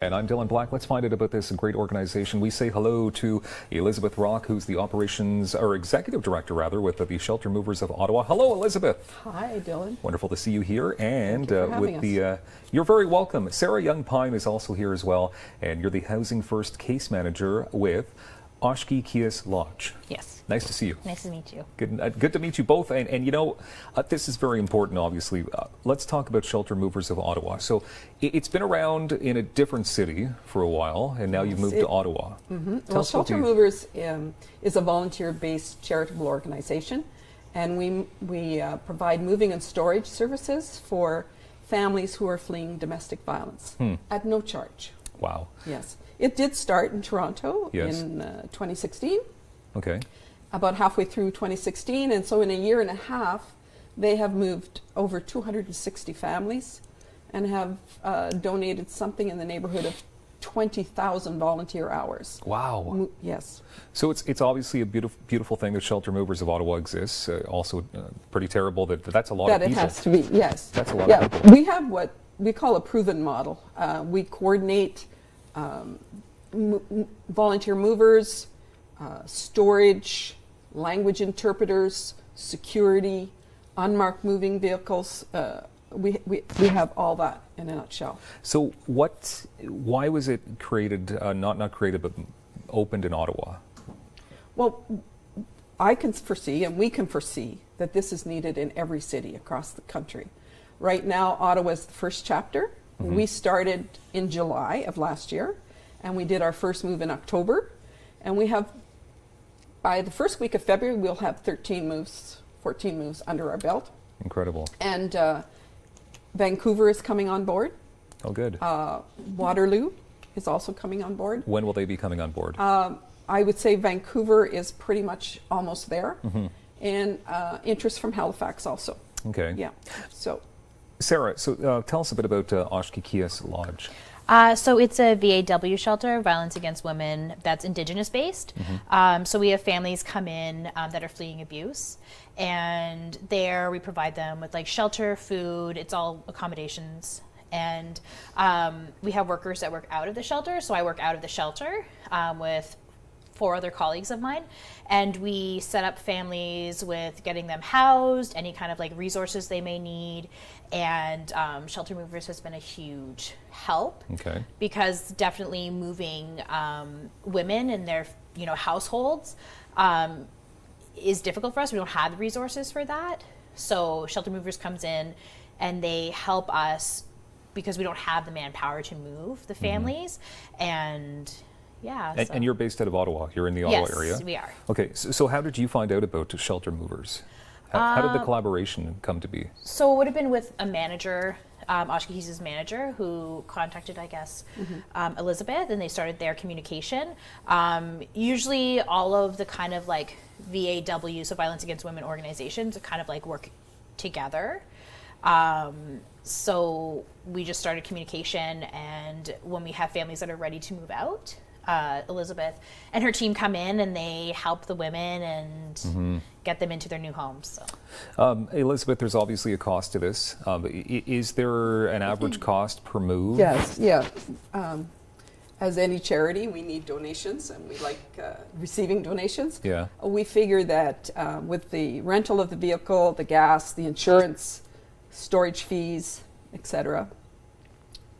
And I'm Dylan Black. Let's find out about this great organization. We say hello to Elizabeth Rock, who's the operations or executive director, rather, with the Shelter Movers of Ottawa. Hello, Elizabeth. Hi, Dylan. Wonderful to see you here. And with the you're very welcome. Sara Young Pine is also here as well, and you're the Housing First case manager with Oshki Kizis Lodge. Yes. Nice to see you. Nice to meet you. Good to meet you both. And you know, this is very important, obviously. Let's talk about Shelter Movers of Ottawa. So it's been around in a different city for a while, and now you've moved to Ottawa. Well, Shelter Movers is a volunteer-based charitable organization, and we provide moving and storage services for families who are fleeing domestic violence at no charge. Wow. Yes. It did start in Toronto in 2016. Okay. About halfway through 2016, and so in a year and a half, they have moved over 260 families and have donated something in the neighborhood of 20,000 volunteer hours. Wow. Yes. So it's obviously a beautiful thing that Shelter Movers of Ottawa exists. Also pretty terrible that that's a lot of people. That it has to be, yes. That's a lot of people. We have what we call a proven model. We coordinate volunteer movers, storage, language interpreters, security, unmarked moving vehicles. We have all that in a nutshell. So why was it created, not created, but opened in Ottawa? Well, I can foresee, and we can foresee, that this is needed in every city across the country. Right now, Ottawa is the first chapter. We started in July of last year, and we did our first move in October, and we have, by the first week of February, we'll have 14 moves under our belt. Incredible. And Vancouver is coming on board. Oh, good. Waterloo is also coming on board. When will they be coming on board? I would say Vancouver is pretty much almost there, and interest from Halifax also. Okay. Yeah. So, Sara, so tell us a bit about Oshki Kizis Lodge. So it's a VAW shelter, violence against women, that's Indigenous based. So we have families come in that are fleeing abuse, and there we provide them with like shelter, food, it's all accommodations. And we have workers that work out of the shelter. So I work out of the shelter with 4 other colleagues of mine, and we set up families with getting them housed, any kind of like resources they may need, and Shelter Movers has been a huge help. Okay. Because definitely moving women and their households is difficult for us. We don't have the resources for that, so Shelter Movers comes in and they help us because we don't have the manpower to move the families. And yeah. And you're based out of Ottawa. You're in the Ottawa area. Yes, we are. Okay. So how did you find out about Shelter Movers? How did the collaboration come to be? So it would have been with a manager, Oshki Kizis' manager, who contacted, I guess, Elizabeth, and they started their communication. Usually all of the kind of like VAW, so violence against women organizations, kind of like work together. So we just started communication, and when we have families that are ready to move out, Elizabeth and her team come in and they help the women and get them into their new homes. So. Elizabeth, there's obviously a cost to this. Is there an average cost per move? Yes, yeah. As any charity, we need donations, and we like receiving donations. Yeah. We figure that with the rental of the vehicle, the gas, the insurance, storage fees, etc.,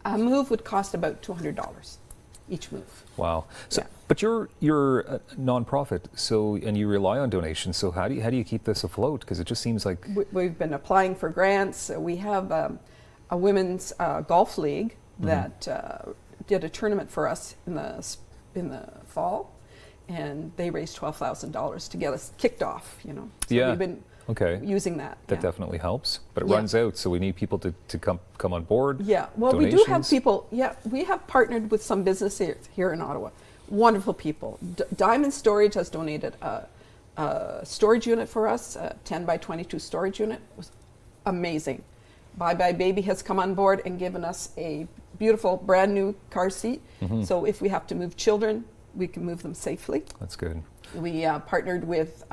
a move would cost about $200 each move. Wow. So, but you're a nonprofit, so, and you rely on donations. So how do you keep this afloat? Because it just seems like we've been applying for grants. We have a women's golf league that did a tournament for us in the fall, and they raised $12,000 to get us kicked off. So we've been using that. That definitely helps, but it runs out, so we need people to come on board. Yeah, well, donations. We do have people. Yeah, we have partnered with some businesses here in Ottawa. Wonderful people. Diamond Storage has donated a storage unit for us, a 10 by 22 storage unit. It was amazing. Bye Bye Baby has come on board and given us a beautiful brand new car seat. So if we have to move children, we can move them safely. That's good. We partnered with.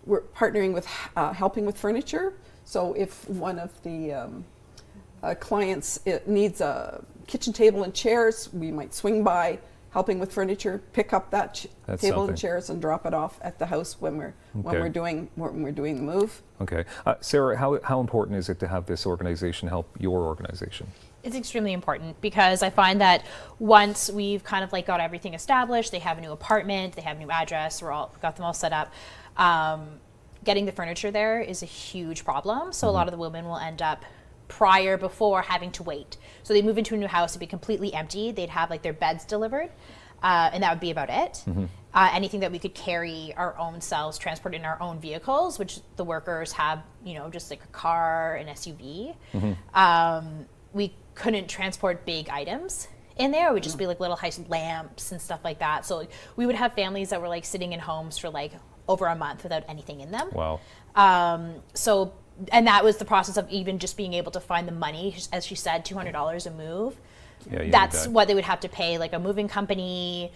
We're partnering with Helping with Furniture. So if one of the a client needs a kitchen table and chairs, we might swing by, helping with furniture, pick up that table and chairs and drop it off at the house when we're doing the move. Okay, Sara, how important is it to have this organization help your organization? It's extremely important because I find that once we've kind of like got everything established, they have a new apartment, they have a new address, got them all set up. Getting the furniture there is a huge problem. So a lot of the women will end up before having to wait. So they move into a new house, it'd be completely empty. They'd have like their beds delivered, and that would be about it. Anything that we could carry our own selves, transport in our own vehicles, which the workers have, just like a car, an SUV. We couldn't transport big items in there. It would just be like little house lamps and stuff like that. So we would have families that were like sitting in homes for like over a month without anything in them. Wow. And that was the process of even just being able to find the money, as she said, $200 a move. Yeah, that's what they would have to pay, like a moving company.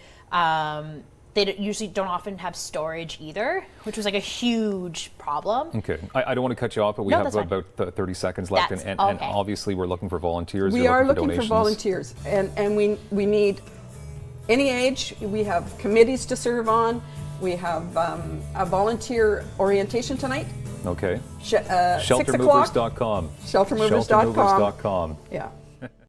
They usually don't often have storage either, which was like a huge problem. Okay, I don't want to cut you off, but we have about 30 seconds left, and obviously we're looking for volunteers. We are looking for volunteers, and we need any age. We have committees to serve on. We have a volunteer orientation tonight. Okay. Sheltermovers.com. Sheltermovers.com. Yeah.